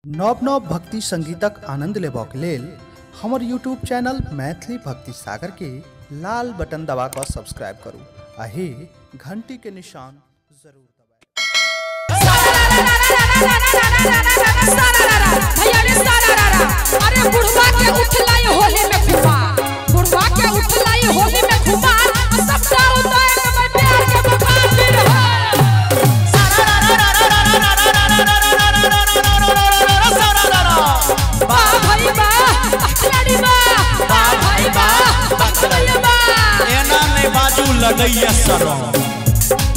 नव नव भक्ति संगीतक आनंद लेबाक लेल हमर यूट्यूब चैनल मैथिली भक्ति सागर के लाल बटन दबा कर सब्सक्राइब करू अहे घंटी के निशान जरूर अरे बुढ़वा के उठलाई होली में खुमार, बुढ़वा के उठलाई होली में खुमार, सबका उतार के प्यार के बुखार फिर हो। वाह भाई वाह, अखलाड़ी वाह, वाह भाई वाह, बखलैया वाह। एना नहीं बाजू लगैया सरम,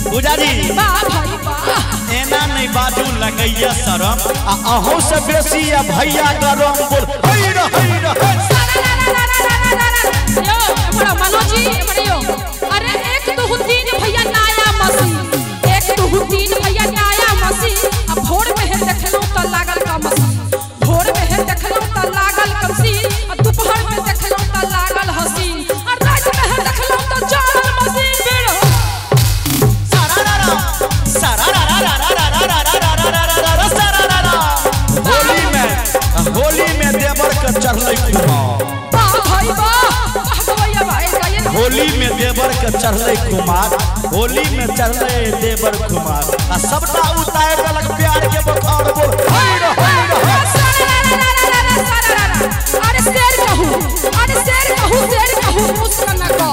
बुझाजी वाह भाई वाह, एना नहीं बाजू लगैया सरम, आ अहों से बेसी या भैया गरम बोल हैर हैर यो बड़ा मनोजी बड़ियो। अरे एक दो तीन भैया नाया मसी, एक दो तीन भैया नाया मसी। अब भोर में है देखलो त लागल का मसी, भोर में है देखलो त लागल कमसी, और दोपहर में देखलो त लागल हसीन, और रात में है देखलो त जागल मसीन बीड़ हो। होली में देवर के चढ़ले कुमार, वाह भाई वाह, वाह गवैया भाई गायन। होली में देवर के चढ़ले कुमार, होली में चढ़ले देवर कुमार, आ सबटा उतार देलक प्यार के बुखार बोल हैर हैर अरे शेर कहूँ, अरे शेर कहूँ, शेर कहूँ मुस्कान का,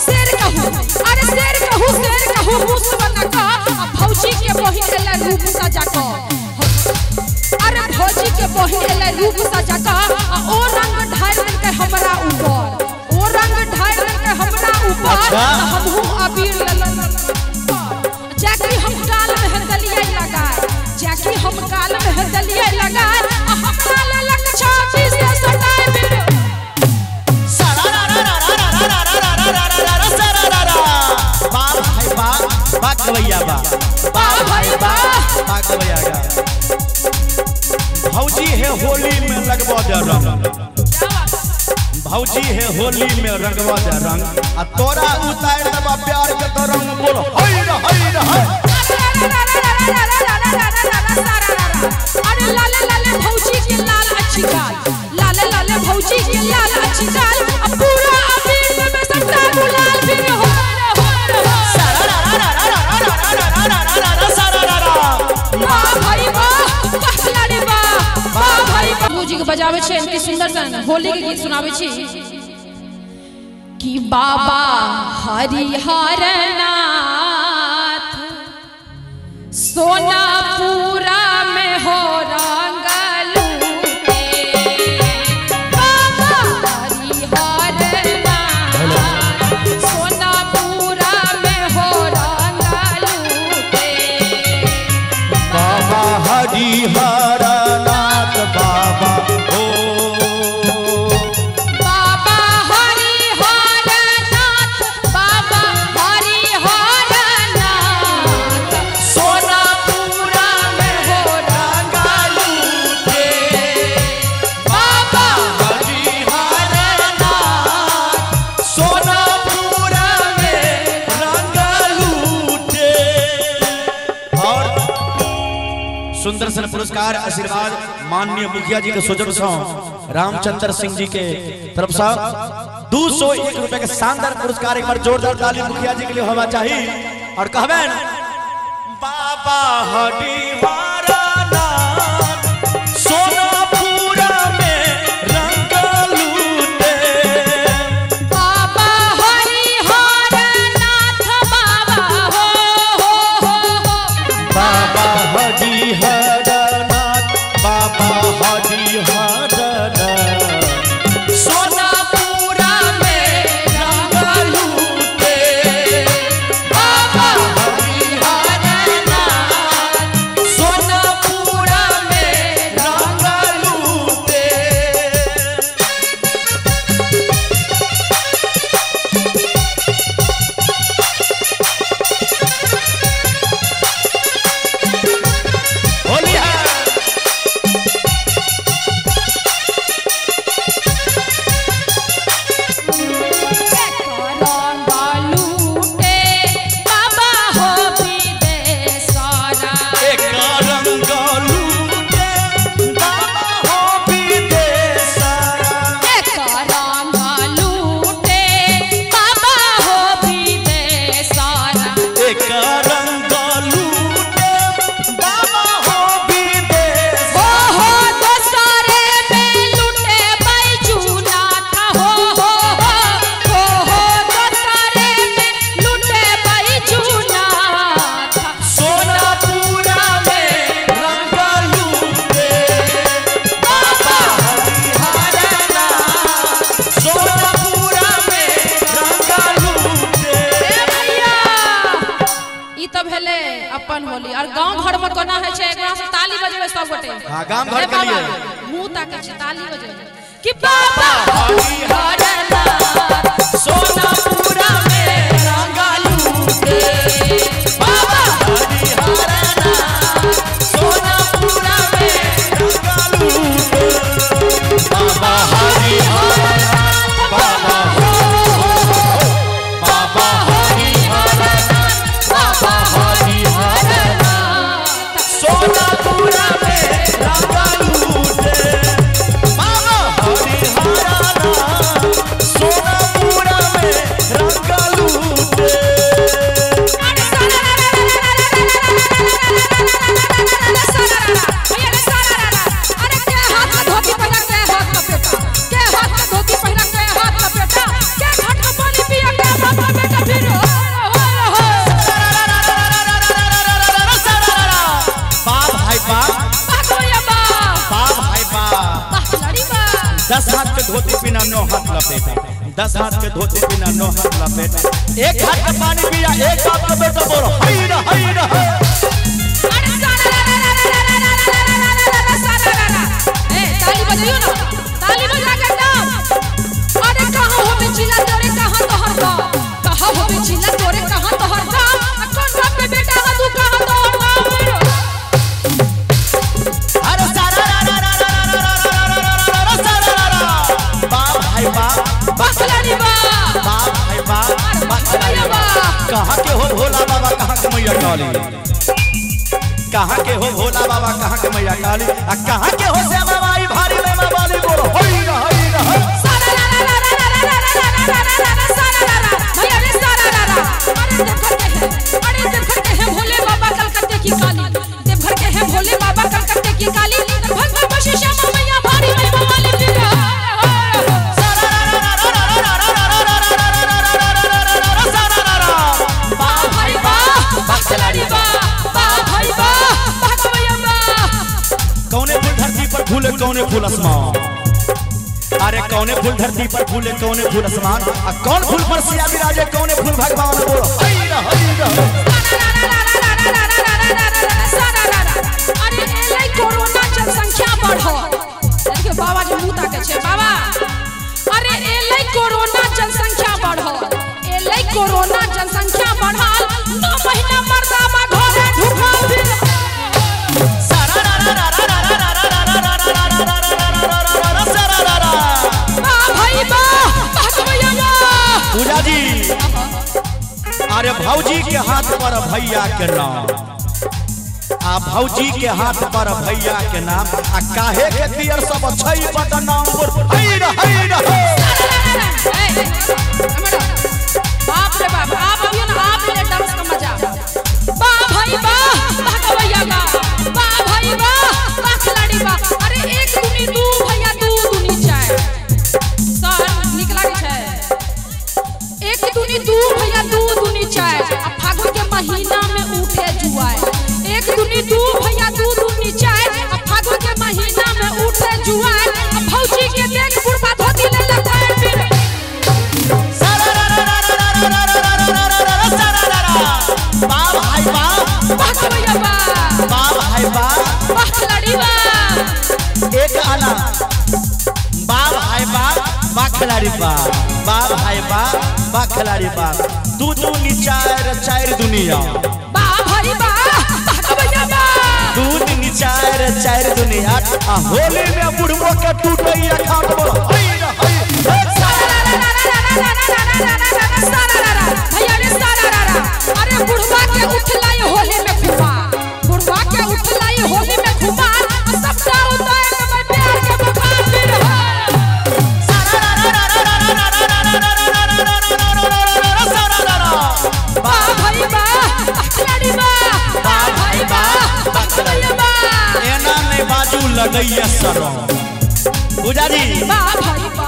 शेर कहूँ, अरे शेर कहूँ, शेर कहूँ मुस्कान का। अब भौजी के बहिन एले रूप सजा का, अरे भौजी के बहिन एले रूप सजा का, ओ रंग ढार दे के हमरा ऊपर, ओ रंग ढार दे के हमरा ऊपर। हमहू अबीर ललन जाकी हम काल में हदलिया लगाए, जाकी हम काल में हदलिया लगाए, हमरा ललक छाती से सटाए बिर। वाह भाई वाह, वाह गवैया वाह, वाह भाई वाह, वाह गवैया गा। भौजी है होली में लगवा दे रंग, भौजी है होली में रंगवा दे रंग, आ तोरा उतार देबा प्यार के तो रंग बोल हैर हैर हैर। अरे लाले लाले भौजी के लाल अच्छी गाल, लाले लाले भौजी के लाल अच्छी गाल, अब पूरा अबीर में सट्टा गुलाल फिर हो। वाह भाई वाह, बखलाड़ी वाह, वाह भाई वाह। भौजी के बजावे छे इनकी सुंदर सन होली के गीत सुनावे छी कि बाबा हरिहर नाथ सोनापुरा में हो रंगलू के, बाबा हरिहर नाथ सोनापुरा में हो रंगलू के। बाबा हरिहर नाथ बाबा हो, बाबा हरिहर नाथ, बाबा हरिहर नाथ सोनापुरा में हो रंगलू के। बाबा हरिहर नाथ सोनापुरा में रंगलू के। और सुंदर सन पुरस्कार आशीर्वाद माननीय मुखिया जी के सौजन्य से रामचंद्र सिंह जी के तरफ से 201 रुपए के शानदार पुरस्कार। एक बार जोरदार ताली मुखिया जी के लिए होना चाहिए। और कहबेन बाबा हरिहर नाथ सोनापुरा में रंगलू के। बाबा हरिहर नाथ बाबा हो। बाबा हरिहर नाथ, बाबा हरिहर नाथ सोनापुरा में रंगलू के। बाबा हरिहर नाथ हाँ गाम घर के लिए मुंह ताके ताली बजे कि बाबा हरिहरना सोनापुरा में रंगा लूटे बाबा हरिहरना सोनापुरा में रंगा लूटे बाबा हरिहरना बाबा बाबा हरिहरना बाबा हरिहरना सोनापुरा में रंगा लूटे बाबा हरिहरना सोनापुरा में रंगा लूटे अरे के हाथ में धोती पहना के हाथ में बेटा के हाथ में धोती पहना के हाथ में बेटा के घाट में पानी पिया के बाबा बेटा फिर बाप भाई बाप बाप भाई बाप 10 हाथ के धोती बिना 9 हाथ लपेटे 10 हाथ के धोती बिना 9 हाथ लपेटे एक हाथ का पानी पिया एक हाथ का बेटा बोलो हाय रे ताली बजाइयो ना ताली बजा के गाओ अरे कहां हो बेचिला तोरे कहां तोहर गांव कहां हो बेचिला तोरे कहां तोहर गांव कौन बाप के बेटा है तू कहां तोहर गांव अरे सारा बाप भाई बाप बखलानी बा बाप भाई बाप बखलानी बा कहां के हो भोला बाबा कहां के मैया काली कहां के हो भोला बाबा कहां के मैया काली आ कहां के हो श्यामा माई भारी में मां वाली बोलो होई ना भैया रे सारा अरे देवघर के है भोले बाबा कलकत्ते की काली देवघर के है भोले बाबा कलकत्ते की काली भगवान श्यामा मैया भारी में मां वाली फिर कौने फूल धरती पर फूले कौने फूल आसमान अरे कौने फूल धरती पर फूले कौने फूल आसमान आ कौन फूल पर सिया विराजे कौने फूल भगवान बोलो हाय रे अरे एलै कोरोना जनसंख्या बढ़ो देखिए बाबा जी मुंह ताके छे बाबा अरे एलै कोरोना जनसंख्या बढ़ो एलै कोरोना जनसंख्या बढ़ाल 9 महीना मर्दावा घरे ढुकल फिर पूजा जी अरे भौजी के हाथ पर भैया के नाम आ भौजी के हाथ पर भैया के नाम आ काहे के दियर सब छई बट नाम पर हाय रे बाप रे बाप आप अभी ना आप ले डांस का मजा बा भाई बा भगवैया बा बा भाई बा खिलाड़ी बा अरे एक दुनी दू भैया दू दुनी चाय सर निक लागे छै एक दुनी दू भैया दू दुनी चाय अब फागुन के महीना में उठे जुआए एक दुनी दू भैया दू दुनी चाय अब फागुन के महीना में उठे जुआए अब भौजी के देख बुढ़बा धोती ले लेता है फिर बाप भाई बाप भगवैया बा बाप भाई बाप खिलाड़ी बा एक आना बाप भाई बाप खिलाड़ी बाप बाप भाई बाप खिलाड़ी बाप दू दूनी चार दुनिया बा भाई बा भगवैया बा दू दूनी चार दुनिया आ होली में बुढ़बो के टूटैया खाट बोलो भैया रे सारा अरे बुढ़वा के उठलाई होली में खुमार बुढ़वा के उठलाई होली में खुमार सबका उतार के मैं प्यार के बुखार फिर बा भाई बा खिलाड़ी बा भाई बा भगवैया बा एना नहीं बाजू लगैया सरम पूजा जी बा भाई बा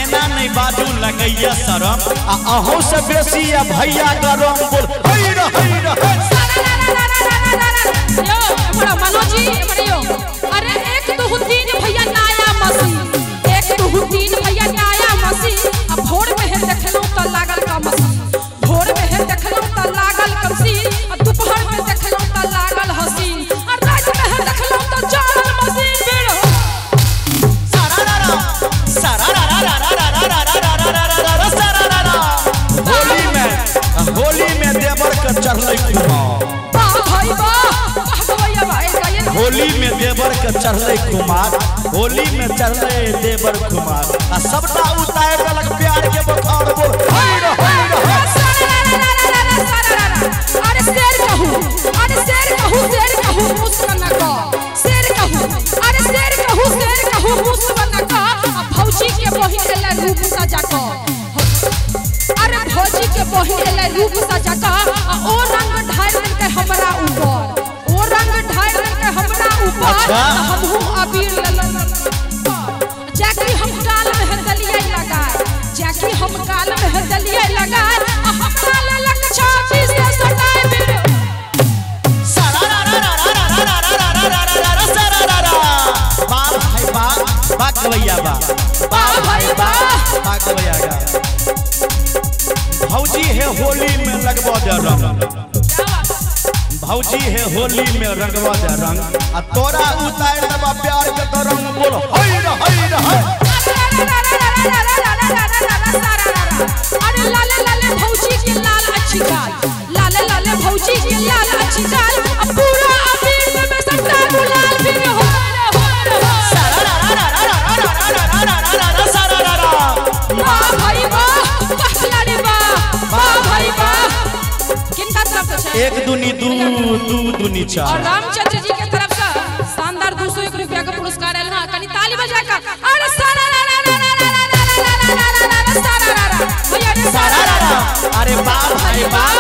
एना नहीं बाजू लगैया शरम आ अहों से बेसी या भैया गरम बोल हाय रे यो हमरा मनोजी हमरा यो अरे एक दो तीन भैया नाया मसी एक दो तीन भैया नाया मसी अब भोर में है देखलौ त लागल का मसी भोर में है देखलौ त लागल कमसी और दोपहर में देखलौ त लागल हसी और रात में है देखलौ त जागल मसी चढ़ले कुमार, होली में चढ़ले देवर कुमार, आ सबटा उतार देलक प्यार के बुखार बोल। अरे शेर कहूँ, अरे शेर कहूँ, शेर कहूँ मुस्कान का, शेर कहूँ, अरे शेर कहूँ, शेर कहूँ मुस्कान का, भौजी के बहिन एले रूप सजा का, अरे भौजी के बहिन एले रूप सजा का, ओ रंग ढार रंग के हमरा ऊपर, ओ रंग ढार रंग के हमरा ऊपर, हमहू अबीर ललन, जाके हम काल में हदलिया लगाए, जाके हम काल में हदलिया लगाए, हमरा ललक छाती से सटाए बिर। भैया बा भाई बा भैया का भौजी है होली में लगवा दे रंग, भौजी है होली में रंगवा दे रंग, आ तोरा उतार देबा प्यार के तो रंग बोल हई रे हई रे हई। अरे लाले लाले भौजी के लाल अच्छी गाल, लाले लाले भौजी के लाल अच्छी गाल, पूरा अबीर में सट्टा गुलाल भी हो। वाह भाई वाह, पहलाड़ी वाह, वाह भाई वाह। किनका तरफ से? एक दूनी दू दू दूनी चार। और रामचंद्र जी के तरफ से शानदार 201 रुपया का पुरस्कार है। हाँ कनी ताली बजा का। अरे सारा रा रा रा रा रा रा रा रा रा रा रा रा सारा रा रा भैया रे सारा रा रा। अरे वाह भाई वाह